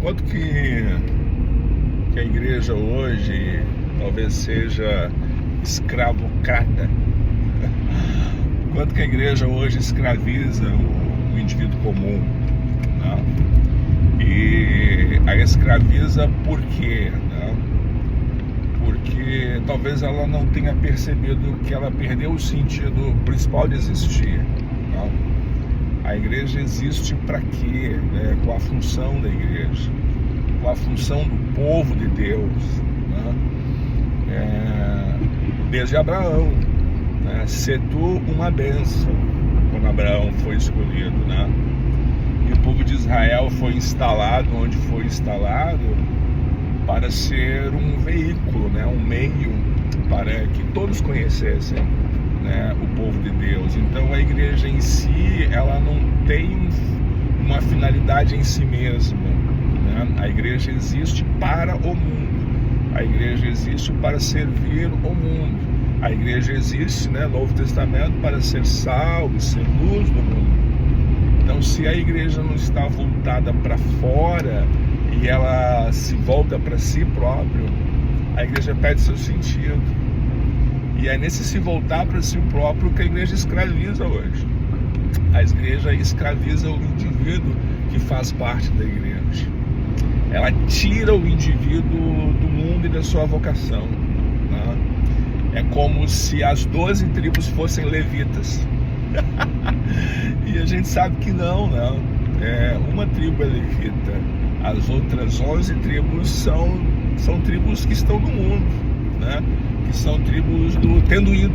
Quanto que a igreja hoje talvez seja escravocrata? Quanto que a igreja hoje escraviza o indivíduo comum, né? E a escraviza por quê? Né? Porque talvez ela não tenha percebido que ela perdeu o sentido principal de existir, né? A igreja existe para quê? Né? Qual a função da igreja? Qual a função do povo de Deus? Né? Desde Abraão, né? Ser tu uma bênção, quando Abraão foi escolhido, né? E o povo de Israel foi instalado onde foi instalado para ser um veículo, né? Um meio para que todos conhecessem, né? O povo de Deus. Então a igreja em si, ela não tem uma finalidade em si mesma, né? A igreja existe para o mundo. A igreja existe para servir o mundo. A igreja existe, né, no Novo Testamento, para ser sal e ser luz do mundo. Então, se a igreja não está voltada para fora e ela se volta para si próprio, a igreja perde seu sentido. E é nesse se voltar para si próprio que a igreja escraviza hoje. A igreja escraviza o indivíduo que faz parte da igreja. Ela tira o indivíduo do mundo e da sua vocação, né? É como se as 12 tribos fossem levitas. E a gente sabe que não. Uma tribo é levita. As outras 11 tribos são tribos que estão no mundo, né? Que são tribos do tendo ido,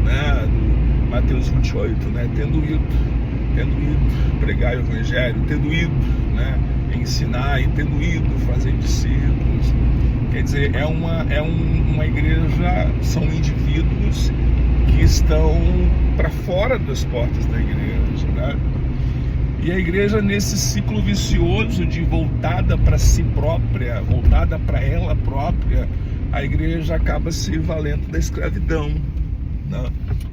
né? Do Mateus 28, né? Tendo ido pregar o evangelho, tendo ido, né? Ensinar e tendo ido fazer discípulos. Quer dizer, é uma igreja, são indivíduos que estão para fora das portas da igreja, né? E a igreja, nesse ciclo vicioso de voltada para si própria, voltada para ela própria, a igreja acaba se valendo da escravidão, né?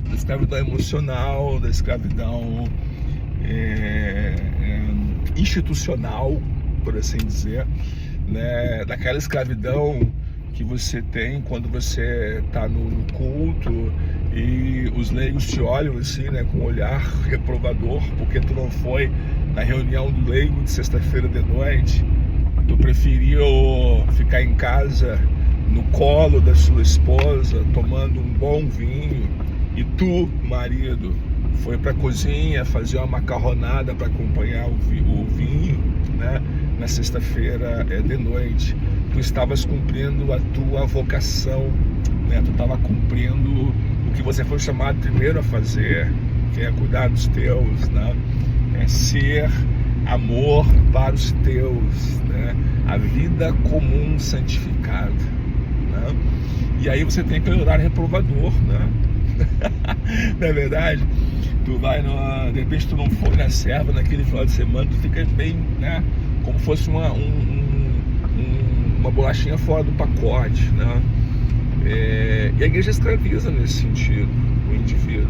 Da escravidão emocional, da escravidão institucional, por assim dizer, né? Daquela escravidão que você tem quando você está no culto e os leigos te olham assim, né, com um olhar reprovador, porque tu não foi na reunião do leigo de sexta-feira de noite, tu preferiu ficar em casa no colo da sua esposa tomando um bom vinho, e tu, marido, foi para a cozinha fazer uma macarronada para acompanhar o vinho, né, na sexta-feira de noite. Tu estavas cumprindo a tua vocação, né? Tu estava cumprindo o que você foi chamado primeiro a fazer, que é cuidar dos teus, né? É ser amor para os teus, né? A vida comum santificada, né? E aí você tem aquele horário reprovador, né? Não é verdade? Tu vai de repente tu não foi na serva naquele final de semana, tu fica bem, né? Como fosse uma bolachinha fora do pacote, né? E a igreja escraviza nesse sentido o indivíduo,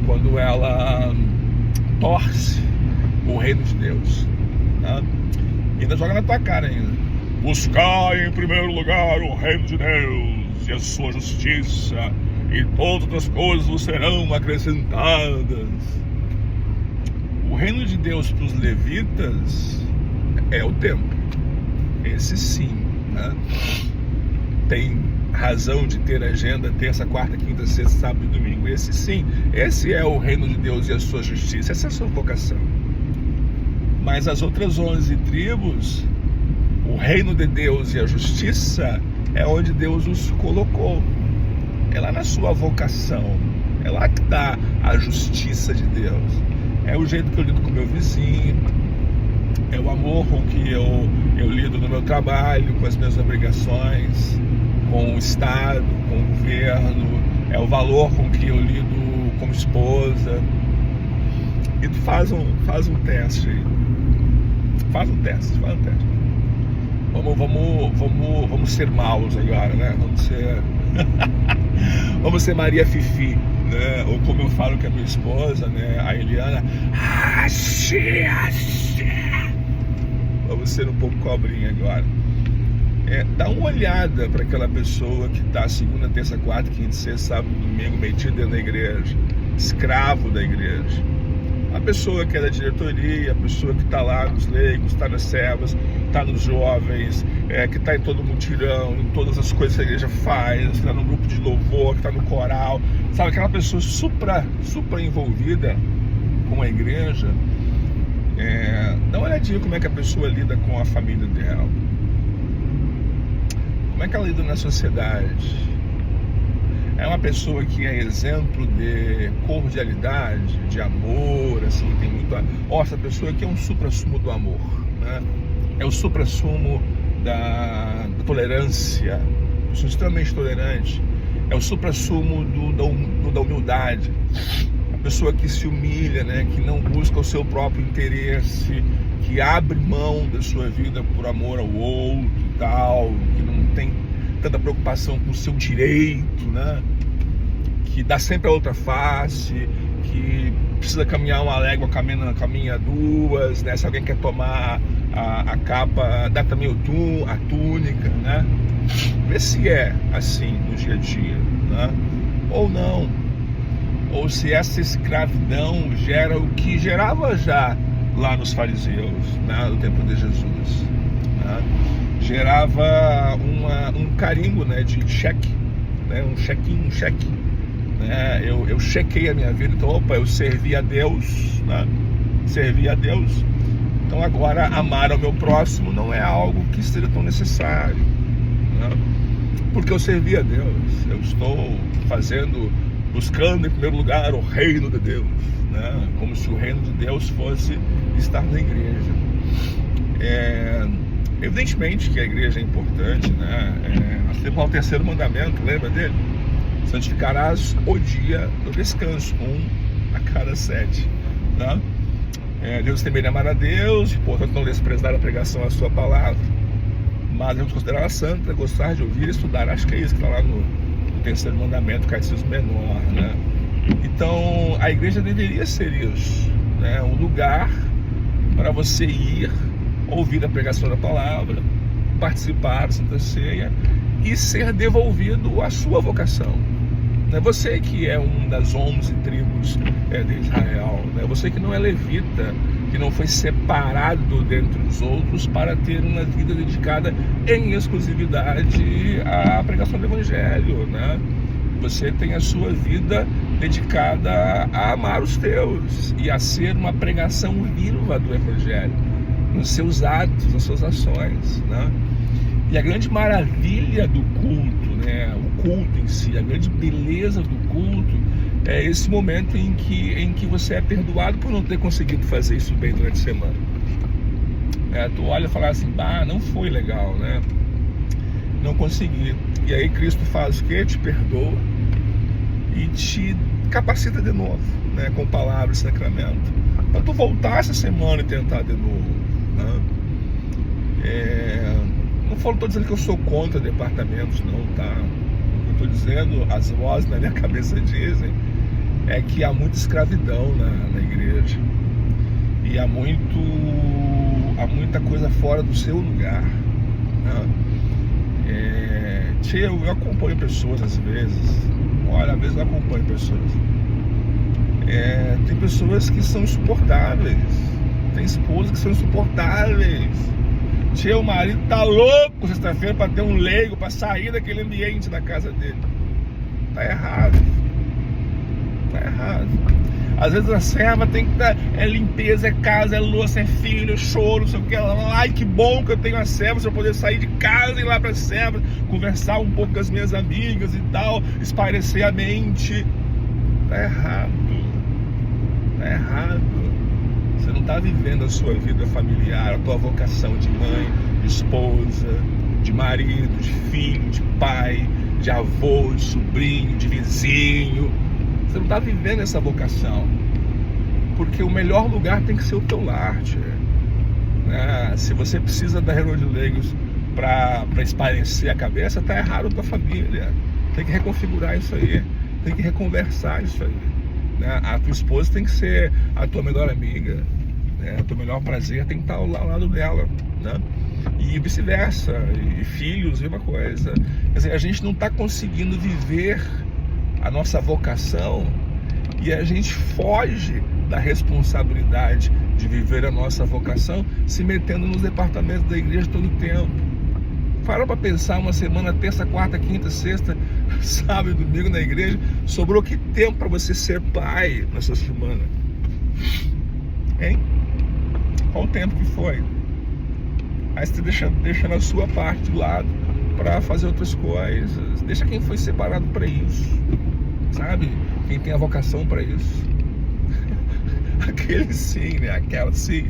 quando ela torce o reino de Deus, né? E ainda joga na tua cara ainda: buscar em primeiro lugar o reino de Deus e a sua justiça, e todas as coisas vos serão acrescentadas. O reino de Deus para os levitas é o templo. Esse sim, né? Tem razão de ter agenda terça, quarta, quinta, sexta, sábado e domingo. Esse sim, esse é o reino de Deus e a sua justiça. Essa é a sua vocação. Mas as outras 11 tribos, o reino de Deus e a justiça é onde Deus os colocou. É lá na sua vocação. É lá que está a justiça de Deus. É o jeito que eu lido com o meu vizinho, é o amor com que eu lido no meu trabalho, com as minhas obrigações, com o Estado, com o governo, é o valor com que eu lido como esposa. E tu faz um teste aí. Faz um teste. Vamos ser maus agora, né? Vamos ser Maria Fifi, né? Ou como eu falo com a minha esposa, né? A Eliana, vou ser um pouco cobrinha agora. Dá uma olhada para aquela pessoa que está segunda, terça, quarta, quinta, sexta, sábado, domingo, metido dentro da igreja, escravo da igreja. A pessoa que é da diretoria, a pessoa que está lá nos leigos, está nas servas, está nos jovens, que está em todo mutirão, em todas as coisas que a igreja faz, que está no grupo de louvor, que está no coral, sabe, aquela pessoa supra envolvida com a igreja. Dá uma olhadinha como é que a pessoa lida com a família dela, como é que ela lida na sociedade. É uma pessoa que é exemplo de cordialidade, de amor, assim, tem muito... essa pessoa aqui é um supra-sumo do amor, né? É o supra-sumo da tolerância, sou extremamente tolerante, é o supra-sumo da humildade, a pessoa que se humilha, né? Que não busca o seu próprio interesse, que abre mão da sua vida por amor ao outro e tal, que não tem tanta preocupação com o seu direito, né? Que dá sempre a outra face, que precisa caminhar uma légua, caminha duas, né? Se alguém quer tomar a capa, dá também a túnica, né? Vê se é assim no dia a dia, né? Ou não, ou se essa escravidão gera o que gerava já lá nos fariseus, né? No tempo de Jesus, né? Gerava um carimbo, né, de cheque, né, um cheque, né? Eu chequei a minha vida, então, opa, eu servi a Deus, né? Servi a Deus, então agora amar ao meu próximo não é algo que seja tão necessário, né? Porque eu servi a Deus, eu estou buscando em primeiro lugar o reino de Deus, né? Como se o reino de Deus fosse estar na igreja. Evidentemente que a igreja é importante, né? Nós temos o terceiro mandamento, lembra dele? Santificarás o dia do descanso, 1 a cada 7, né? Deus temer e amar a Deus, portanto não desprezar a pregação à sua palavra, mas devemos considerá-la santa, gostar de ouvir e estudar. Acho que é isso que está lá no terceiro mandamento, catecismo menor, né? Então a igreja deveria ser isso, né? Um lugar para você ir, ouvir a pregação da palavra, participar da Santa Ceia e ser devolvido à sua vocação. Você que é um das 11 tribos de Israel, você que não é levita, que não foi separado dentre os outros para ter uma vida dedicada em exclusividade à pregação do Evangelho, né? Você tem a sua vida dedicada a amar os teus e a ser uma pregação viva do Evangelho, nos seus atos, nas suas ações, né? E a grande maravilha do culto, né? O culto em si, a grande beleza do culto é esse momento em que você é perdoado por não ter conseguido fazer isso bem durante a semana. Tu olha e fala assim, não foi legal, né? Não consegui. E aí Cristo faz o quê? Te perdoa e te capacita de novo, né? Com palavras e sacramento, para tu voltar essa semana e tentar de novo, né? Não estou dizendo que eu sou contra departamentos, não, tá? O que eu estou dizendo, as vozes na minha cabeça dizem, é que há muita escravidão na igreja e há muita coisa fora do seu lugar, né? Eu acompanho pessoas às vezes, às vezes eu acompanho pessoas, tem pessoas que são insuportáveis, tem esposas que são insuportáveis. O marido tá louco sexta-feira para ter um leigo, para sair daquele ambiente da casa dele. Tá errado. Às vezes a serva tem que estar, limpeza, é casa, é louça, é filho, é choro, não sei o que. Ai, que bom que eu tenho a serva, se eu poder sair de casa e ir lá pra serva, conversar um pouco com as minhas amigas e tal, espairecer a mente. Tá errado. Você não está vivendo a sua vida familiar, a tua vocação de mãe, de esposa, de marido, de filho, de pai, de avô, de sobrinho, de vizinho. Você não está vivendo essa vocação, porque o melhor lugar tem que ser o teu lar, né? Se você precisa da reunião de leigos para espairecer a cabeça, está errado a tua família. Tem que reconfigurar isso aí, tem que reconversar isso aí, né? A tua esposa tem que ser a tua melhor amiga, né? O teu melhor prazer tem que estar ao lado dela. né? E vice-versa, e filhos, mesma coisa. Quer dizer, a gente não está conseguindo viver a nossa vocação e a gente foge da responsabilidade de viver a nossa vocação se metendo nos departamentos da igreja todo o tempo. Para pensar uma semana, terça, quarta, quinta, sexta, sábado e domingo na igreja, sobrou que tempo para você ser pai nessa semana? Hein? Qual o tempo que foi? Aí você deixa a sua parte do lado para fazer outras coisas. Deixa quem foi separado para isso, sabe? Quem tem a vocação para isso. Aquele sim, né? Aquela sim.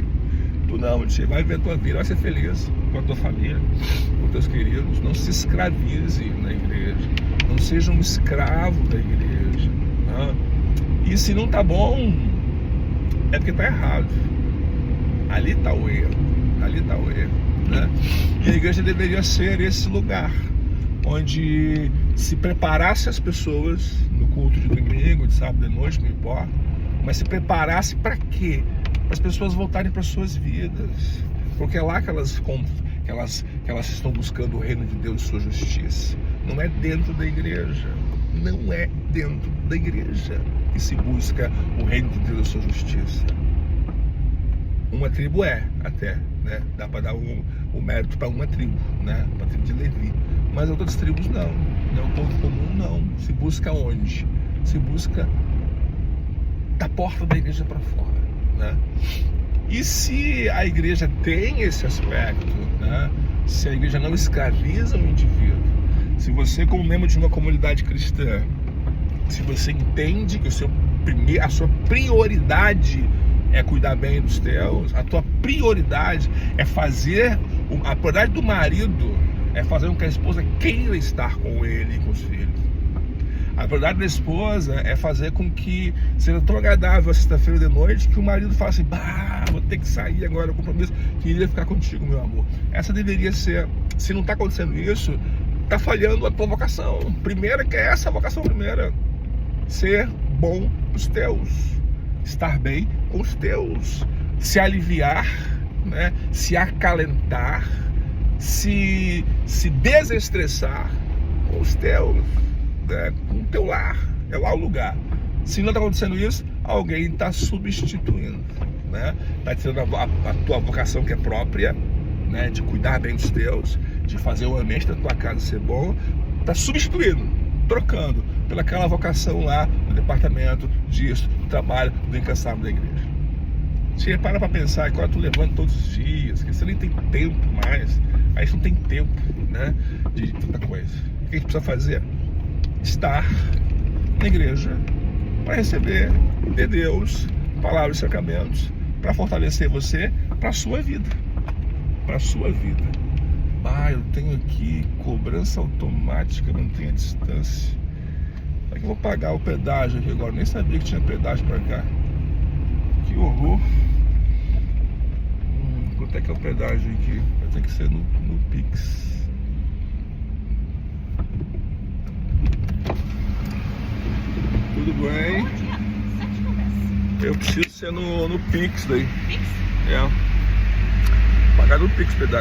Tu não, tia, vai ver a tua vida, vai ser feliz com a tua família, com teus queridos. Não se escravize na igreja. Não seja um escravo da igreja. Né? E se não tá bom, é porque tá errado. Ali tá o erro. Ali tá o erro. Né? E a igreja deveria ser esse lugar onde se preparasse as pessoas no culto de domingo, de sábado de noite, não importa, mas se preparasse para quê? Para as pessoas voltarem para suas vidas, porque é lá que elas estão buscando o reino de Deus e sua justiça. Não é dentro da igreja, não é dentro da igreja que se busca o reino de Deus e sua justiça. Uma tribo até, né? Dá para dar o mérito para uma tribo, né? Para a tribo de Levi. Mas outras tribos não. O povo comum não. Se busca onde? Se busca da porta da igreja para fora, né? E se a igreja tem esse aspecto, né? Se a igreja não escraviza o indivíduo, se você, como membro de uma comunidade cristã, se você entende que a sua prioridade é cuidar bem dos teus, a tua prioridade é fazer, a prioridade do marido é fazer com que a esposa queira estar com ele e com os filhos. A prioridade da esposa é fazer com que seja tão agradável a sexta-feira de noite que o marido fala assim, vou ter que sair agora, o compromisso, queria ficar contigo, meu amor. Essa deveria ser, se não está acontecendo isso, está falhando a tua vocação. Primeira, que é essa a vocação primeira, ser bom os teus, estar bem com os teus, se aliviar, né? Se acalentar, se desestressar com os teus, né? Com o teu lar, é lá o lugar. Se não está acontecendo isso, alguém está substituindo, né? Está tirando a tua vocação que é própria, né? De cuidar bem dos teus, de fazer o ambiente da tua casa ser bom, está substituindo, trocando pelaquela vocação lá no departamento disso, do trabalho, do incansável da igreja. Você para pensar que tu levanta todos os dias, que você nem tem tempo mais, aí você não tem tempo, né, de tanta coisa. O que a gente precisa fazer? Estar na igreja para receber de Deus palavras e sacramentos, para fortalecer você para a sua vida. Para a sua vida. Eu tenho aqui cobrança automática, mantém a distância. Como é que eu vou pagar o pedágio aqui agora? Eu nem sabia que tinha pedágio para cá. Que horror. Quanto é que é o pedágio aqui? Vai ter que ser no Pix. Tudo bem? Eu preciso ser no Pix daí. Pix? É. Pagar no Pix pedágio.